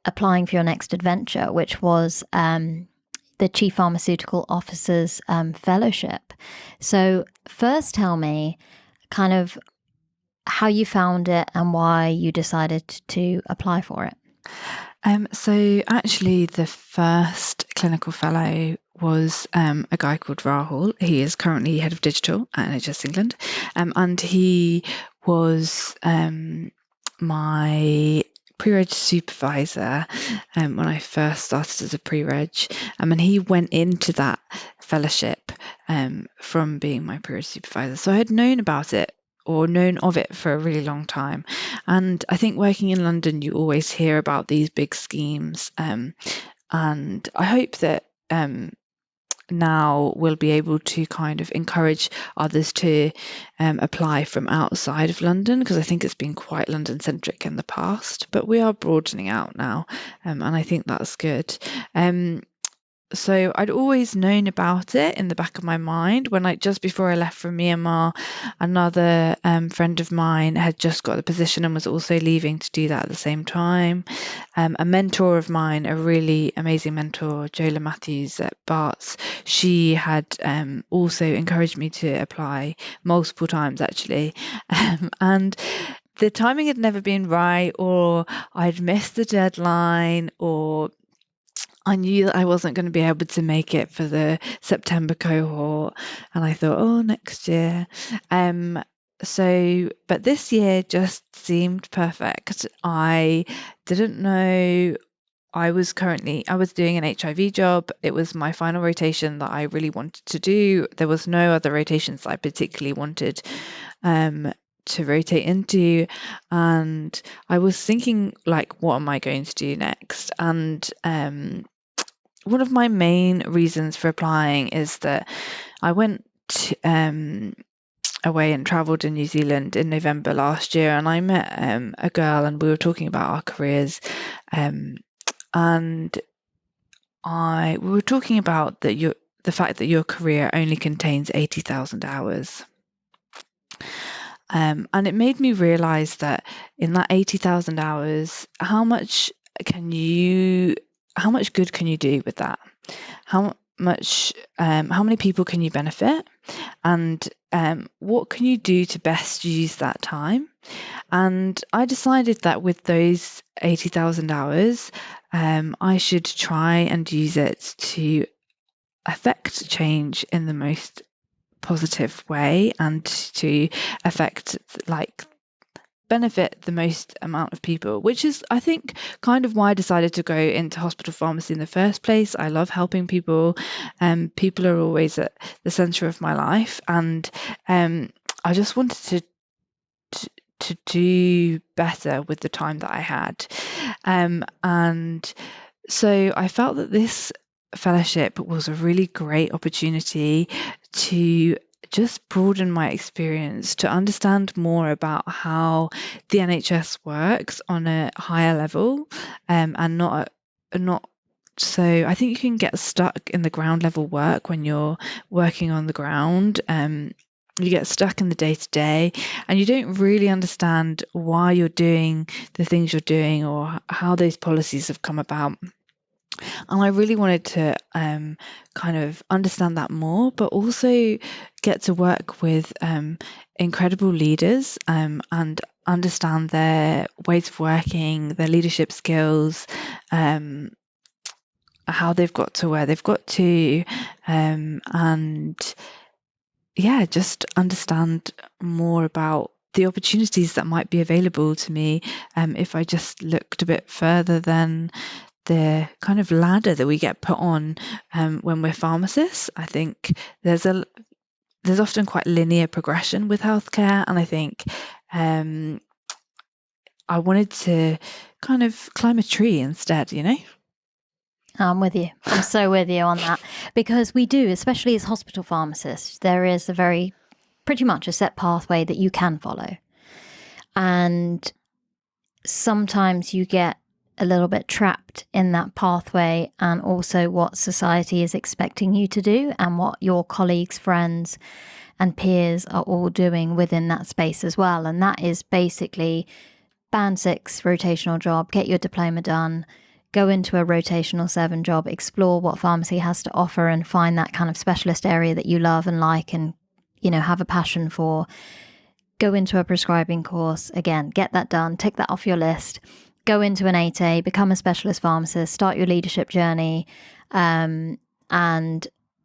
applying for your next adventure, which was the Chief Pharmaceutical Officer's Fellowship. So first tell me kind of how you found it and why you decided to apply for it. So actually the first clinical fellow was a guy called Rahul. He is currently head of digital at NHS England, and he was my pre-reg supervisor when I first started as a pre-reg, and he went into that fellowship from being my pre-reg supervisor. So I had known about it or known of it for a really long time. And I think working in London, you always hear about these big schemes. And I hope that now we'll be able to kind of encourage others to apply from outside of London, because I think it's been quite London centric in the past, but we are broadening out now, and I think that's good. So I'd always known about it in the back of my mind. When just before I left from Myanmar, another friend of mine had just got the position and was also leaving to do that at the same time. A mentor of mine, a really amazing mentor, Jola Matthews at Barts, she had also encouraged me to apply multiple times actually. And the timing had never been right, or I'd missed the deadline, or I knew that I wasn't going to be able to make it for the September cohort, and I thought, oh, next year. But this year just seemed perfect. I didn't know I was doing an HIV job. It was my final rotation that I really wanted to do. There was no other rotations that I particularly wanted to rotate into, and I was thinking, like, what am I going to do next? And one of my main reasons for applying is that I went away and travelled in New Zealand in November last year, and I met a girl, and we were talking about our careers, and we were talking about the fact that your career only contains 80,000 hours. And it made me realise that in that 80,000 hours, how much good can you do with that? How how many people can you benefit, and what can you do to best use that time? And I decided that with those 80,000 hours, I should try and use it to affect change in the most positive way, and to affect, like, benefit the most amount of people, which is, I think, kind of why I decided to go into hospital pharmacy in the first place. I love helping people, and people are always at the center of my life, and I just wanted to do better with the time that I had, and so I felt that this fellowship was a really great opportunity to just broaden my experience, to understand more about how the NHS works on a higher level, and not so I think you can get stuck in the ground level work when you're working on the ground. You get stuck in the day to day, and you don't really understand why you're doing the things you're doing, or how those policies have come about. And I really wanted to kind of understand that more, but also get to work with incredible leaders, and understand their ways of working, their leadership skills, how they've got to where they've got to, and yeah, just understand more about the opportunities that might be available to me, if I just looked a bit further than the kind of ladder that we get put on when we're pharmacists. I think there's often quite linear progression with healthcare, and I think I wanted to kind of climb a tree instead, I'm with you. I'm so with you on that, because we do, especially as hospital pharmacists, there is pretty much a set pathway that you can follow. And sometimes you get a little bit trapped in that pathway, and also what society is expecting you to do, and what your colleagues, friends, and peers are all doing within that space as well. And that is basically Band 6 rotational job, get your diploma done, go into a rotational 7 job, explore what pharmacy has to offer, and find that kind of specialist area that you love and like, and, have a passion for. Go into a prescribing course, again, get that done, tick that off your list, go into an 8A, become a specialist pharmacist, start your leadership journey, and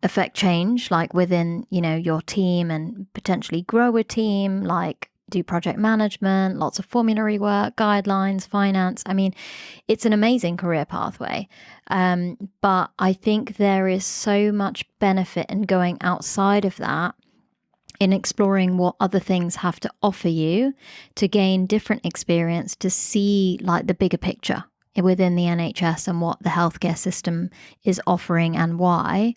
affect change, like within, your team, and potentially grow a team, like do project management, lots of formulary work, guidelines, finance. I mean, it's an amazing career pathway. But I think there is so much benefit in going outside of that, in exploring what other things have to offer you, to gain different experience, to see like the bigger picture within the NHS and what the healthcare system is offering and why,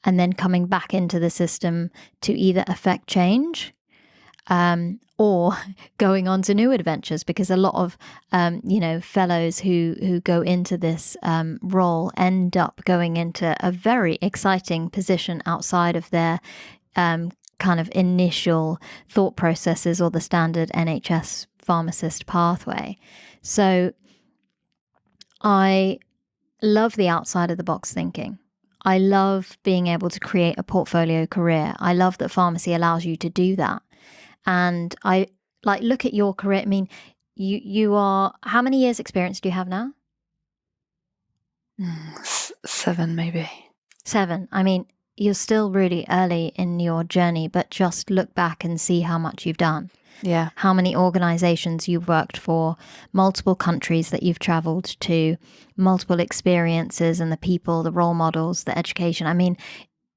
and then coming back into the system to either affect change, or going on to new adventures, because a lot of, fellows who go into this role end up going into a very exciting position outside of their kind of initial thought processes, or the standard NHS pharmacist pathway. So I love the outside of the box thinking. I love being able to create a portfolio career. I love that pharmacy allows you to do that. And I look at your career. I mean, you are, how many years experience do you have now? 7 maybe. 7. I mean, you're still really early in your journey, but just look back and see how much you've done. Yeah. How many organizations you've worked for, multiple countries that you've traveled to, multiple experiences, and the people, the role models, the education. I mean,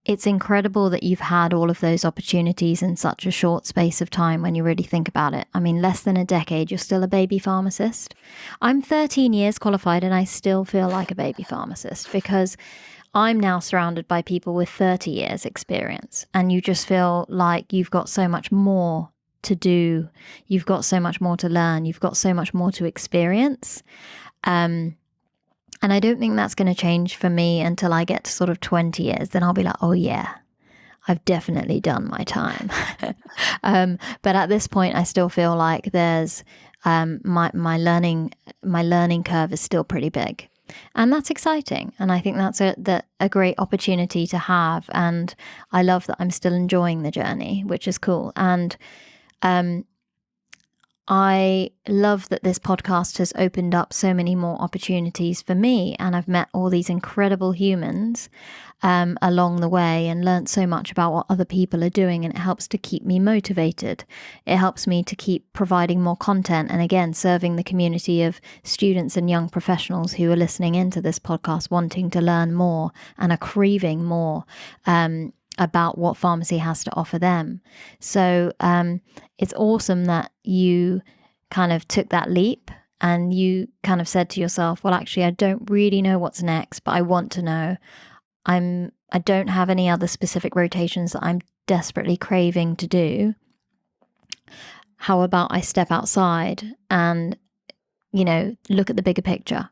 it's incredible that you've had all of those opportunities in such a short space of time when you really think about it. I mean, less than a decade, you're still a baby pharmacist. I'm 13 years qualified and I still feel like a baby pharmacist, because I'm now surrounded by people with 30 years experience, and you just feel like you've got so much more to do. You've got so much more to learn. You've got so much more to experience. And I don't think that's going to change for me until I get to sort of 20 years. Then I'll be like, oh yeah, I've definitely done my time. But at this point, I still feel like there's my learning curve is still pretty big. And that's exciting. And I think that's a great opportunity to have. And I love that I'm still enjoying the journey, which is cool. And I love that this podcast has opened up so many more opportunities for me. And I've met all these incredible humans along the way and learned so much about what other people are doing. And it helps to keep me motivated. It helps me to keep providing more content. And again, serving the community of students and young professionals who are listening into this podcast, wanting to learn more and are craving more about what pharmacy has to offer them. So it's awesome that you kind of took that leap and you kind of said to yourself, well, actually, I don't really know what's next, but I want to know. I don't have any other specific rotations that I'm desperately craving to do. How about I step outside and, look at the bigger picture?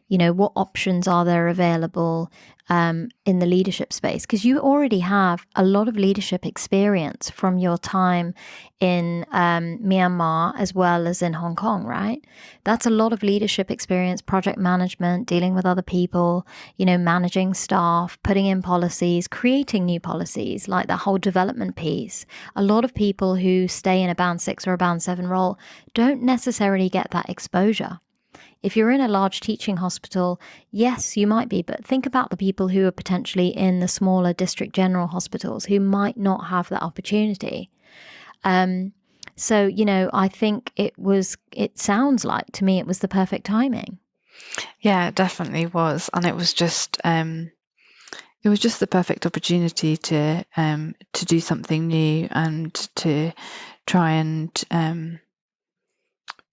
What options are there available in the leadership space? Because you already have a lot of leadership experience from your time in Myanmar as well as in Hong Kong, right? That's a lot of leadership experience, project management, dealing with other people, managing staff, putting in policies, creating new policies, like that whole development piece. A lot of people who stay in a band 6 or a band 7 role don't necessarily get that exposure. If you're in a large teaching hospital, yes, you might be, but think about the people who are potentially in the smaller district general hospitals who might not have that opportunity. So, I think it sounds like to me it was the perfect timing. Yeah, it definitely was. And it was just the perfect opportunity to do something new and to try and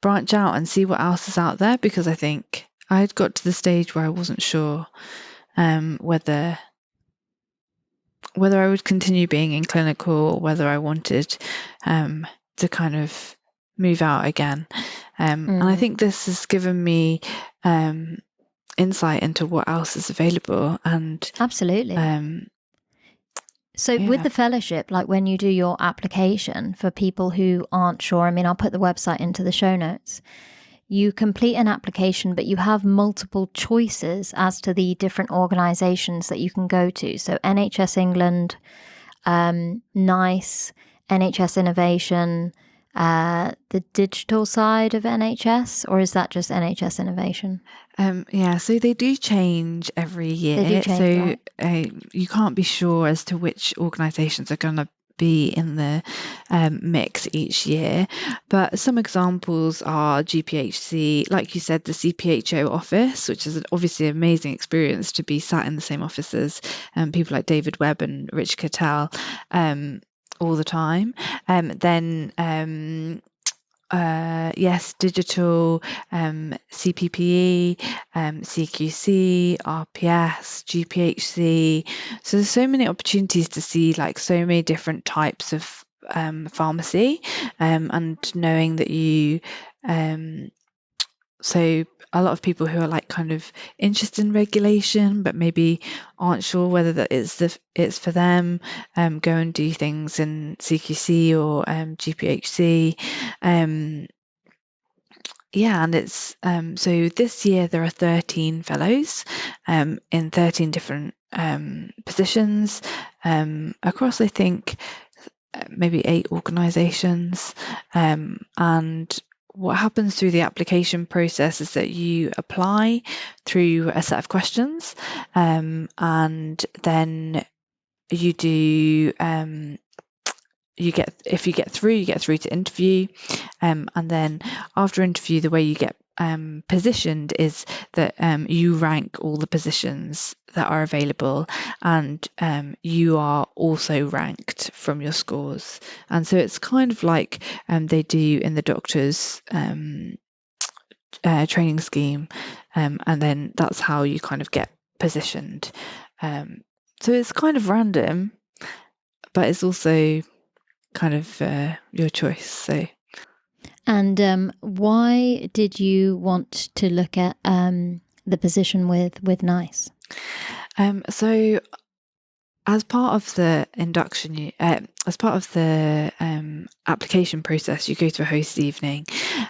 branch out and see what else is out there, because I think I had got to the stage where I wasn't sure whether I would continue being in clinical or whether I wanted to kind of move out again. And I think this has given me insight into what else is available. And absolutely. So with the fellowship, like when you do your application for people who aren't sure, I mean, I'll put the website into the show notes. You complete an application, but you have multiple choices as to the different organisations that you can go to. So NHS England, NICE, NHS Innovation, the digital side of NHS, or is that just NHS Innovation? So they do change every year. They do change, right? You can't be sure as to which organisations are going to be in the mix each year. But some examples are GPHC, like you said, the CPHO office, which is obviously an amazing experience to be sat in the same office as people like David Webb and Rich Cattell all the time. Digital, CPPE, CQC, RPS, GPHC. So there's so many opportunities to see like so many different types of pharmacy, and knowing that you so a lot of people who are like kind of interested in regulation but maybe aren't sure whether that it's for them, go and do things in CQC or GPHC. And it's so this year there are 13 fellows in 13 different positions across, I think, maybe 8 organisations, and what happens through the application process is that you apply through a set of questions, and then you do if you get through to interview, and then after interview the way you get positioned is that you rank all the positions that are available, and you are also ranked from your scores. And so it's kind of like they do in the doctor's training scheme, and then that's how you kind of get positioned. So it's kind of random, but it's also kind of your choice. So. And why did you want to look at the position with NICE? So as part of the induction, as part of the application process, you go to a host evening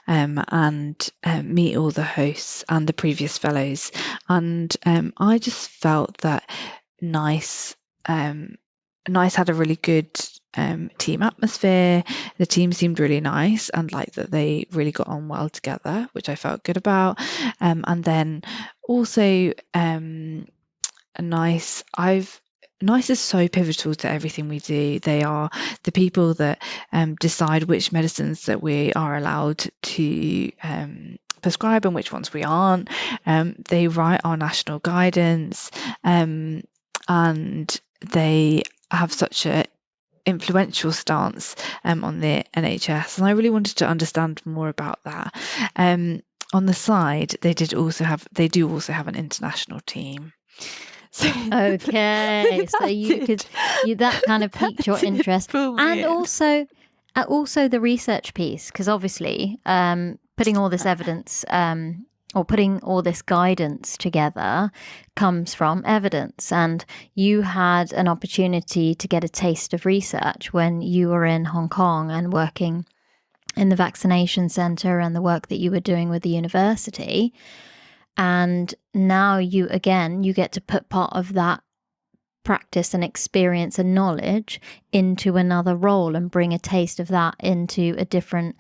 and meet all the hosts and the previous fellows. And I just felt that NICE had a really good team atmosphere. The team seemed really nice, and like that they really got on well together, which I felt good about. And then also NICE is so pivotal to everything we do. They are the people that decide which medicines that we are allowed to prescribe and which ones we aren't. They write our national guidance, and they have such a influential stance on the NHS, and I really wanted to understand more about that. On the side, they do also have an international team. So, okay, so that kind of piqued your interest, and also the research piece, because obviously putting all this evidence or putting all this guidance together comes from evidence, and you had an opportunity to get a taste of research when you were in Hong Kong and working in the vaccination centre and the work that you were doing with the university. And now you get to put part of that practice and experience and knowledge into another role and bring a taste of that into a different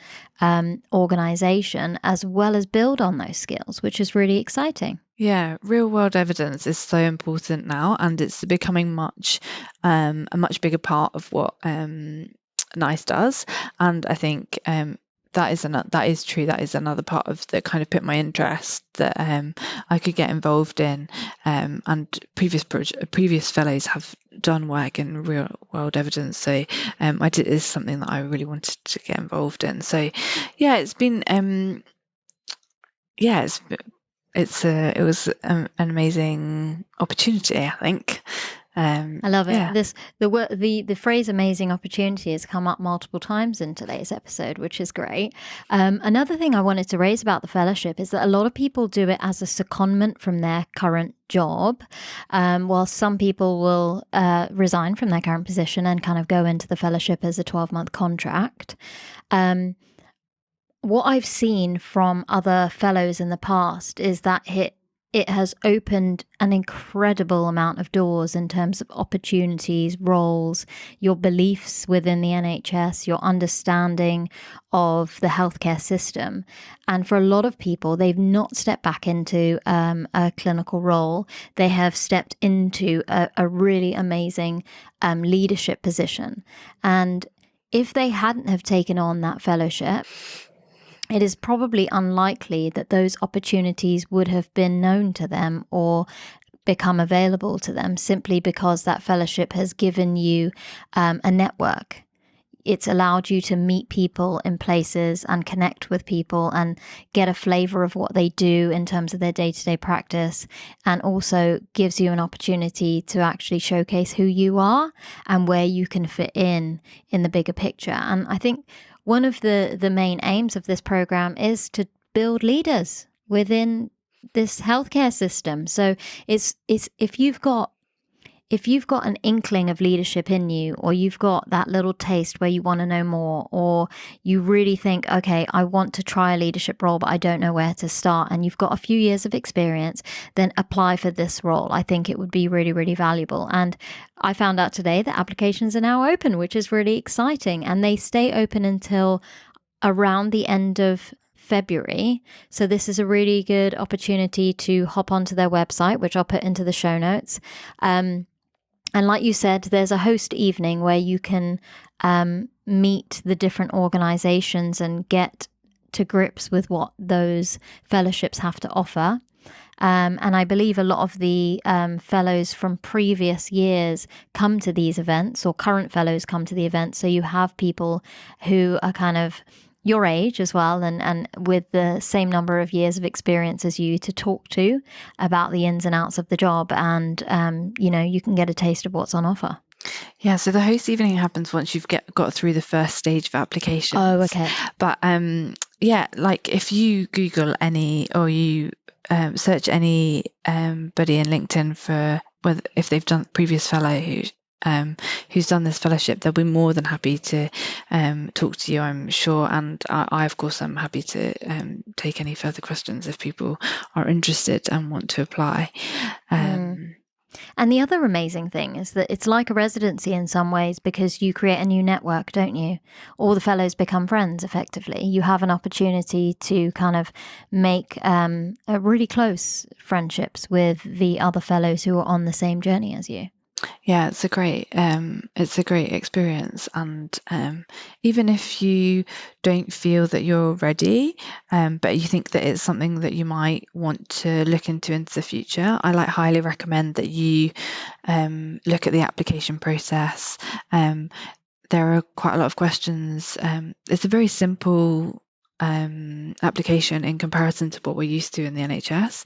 organization, as well as build on those skills, which is really exciting. Yeah, real world evidence is so important now, and it's becoming a much bigger part of what NICE does. And I think that is true. That is another part of that kind of piqued my interest that I could get involved in. And previous fellows have done work in real world evidence, so is something that I really wanted to get involved in. So yeah, it's been it was an amazing opportunity, I think. I love it. The phrase "amazing opportunity" has come up multiple times in today's episode, which is great. Another thing I wanted to raise about the fellowship is that a lot of people do it as a secondment from their current job, while some people will resign from their current position and kind of go into the fellowship as a 12-month contract. What I've seen from other fellows in the past is that it has opened an incredible amount of doors in terms of opportunities, roles, your beliefs within the NHS, your understanding of the healthcare system. And for a lot of people, they've not stepped back into a clinical role. They have stepped into a really amazing leadership position. And if they hadn't have taken on that fellowship, it is probably unlikely that those opportunities would have been known to them or become available to them, simply because that fellowship has given you a network. It's allowed you to meet people in places and connect with people and get a flavor of what they do in terms of their day-to-day practice, and also gives you an opportunity to actually showcase who you are and where you can fit in the bigger picture. And I think one of the main aims of this program is to build leaders within this healthcare system. So it's if you've got an inkling of leadership in you, or you've got that little taste where you want to know more, or you really think, okay, I want to try a leadership role, but I don't know where to start, and you've got a few years of experience, then apply for this role. I think it would be really, really valuable. And I found out today that applications are now open, which is really exciting. And they stay open until around the end of February. So this is a really good opportunity to hop onto their website, which I'll put into the show notes. And like you said, there's a host evening where you can meet the different organizations and get to grips with what those fellowships have to offer. And I believe a lot of the fellows from previous years come to these events, or current fellows come to the events. So you have people who are kind of your age as well, and with the same number of years of experience as you, to talk to about the ins and outs of the job, and you can get a taste of what's on offer. Yeah, so the host evening happens once you've got through the first stage of applications. Oh, okay. But like if you Google any, or you search anybody in LinkedIn for if they've done previous fellow who's done this fellowship, they'll be more than happy to talk to you, I'm sure. And I of course, I'm happy to take any further questions if people are interested and want to apply. And the other amazing thing is that it's like a residency in some ways, because you create a new network, don't you? All the fellows become friends, effectively. You have an opportunity to kind of make really close friendships with the other fellows who are on the same journey as you. Yeah, it's a great experience, and even if you don't feel that you're ready, but you think that it's something that you might want to look into the future, I highly recommend that you look at the application process. There are quite a lot of questions. It's a very simple application in comparison to what we're used to in the NHS,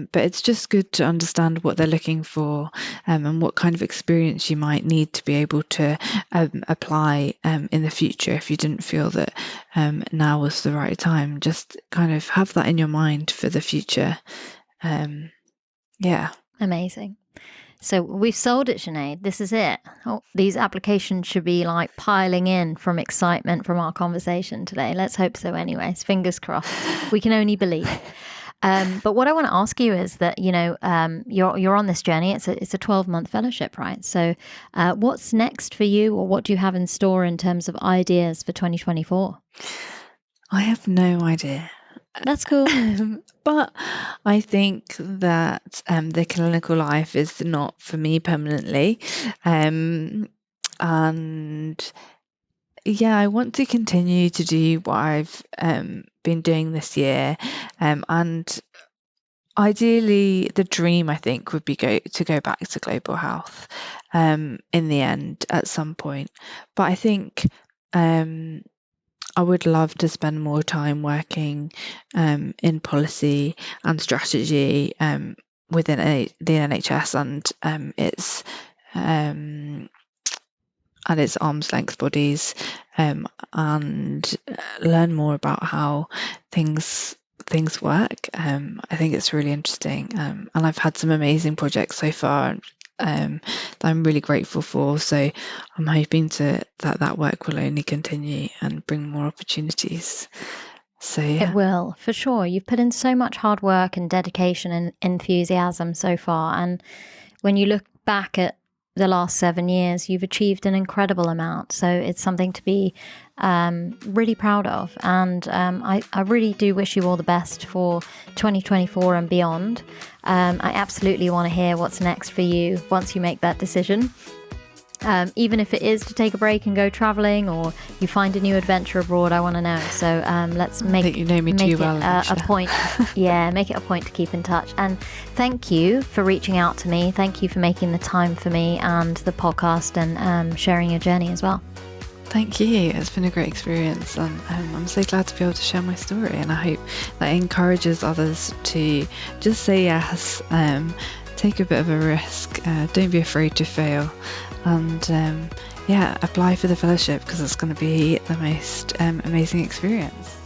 but it's just good to understand what they're looking for, and what kind of experience you might need to be able to apply in the future if you didn't feel that now was the right time. Just kind of have that in your mind for the future. Amazing. So we've sold it, Sinead. This is it. Oh, these applications should be piling in from excitement from our conversation today. Let's hope so anyways. Fingers crossed. We can only believe. But what I want to ask you is that, you're on this journey. It's a 12-month fellowship, right? So what's next for you, or what do you have in store in terms of ideas for 2024? I have no idea. That's cool. But I think that the clinical life is not for me permanently. And yeah, I want to continue to do what I've been doing this year. And ideally, the dream, I think, would be to go back to global health in the end at some point. But I think I would love to spend more time working in policy and strategy within the NHS and its arm's length bodies, and learn more about how things work. I think it's really interesting, and I've had some amazing projects so far that I'm really grateful for. So I'm hoping that work will only continue and bring more opportunities. So yeah. It will, for sure. You've put in so much hard work and dedication and enthusiasm so far. And when you look back at the last 7 years, you've achieved an incredible amount. So it's something to be really proud of. And I really do wish you all the best for 2024 and beyond. I absolutely want to hear what's next for you once you make that decision. Even if it is to take a break and go traveling, or you find a new adventure abroad, I want to know. So let's make I think you know me too well, a point. Yeah, make it a point to keep in touch. And thank you for reaching out to me. Thank you for making the time for me and the podcast, and sharing your journey as well. Thank you. It's been a great experience, and I'm so glad to be able to share my story, and I hope that encourages others to just say yes, take a bit of a risk, don't be afraid to fail, and apply for the fellowship, because it's going to be the most amazing experience.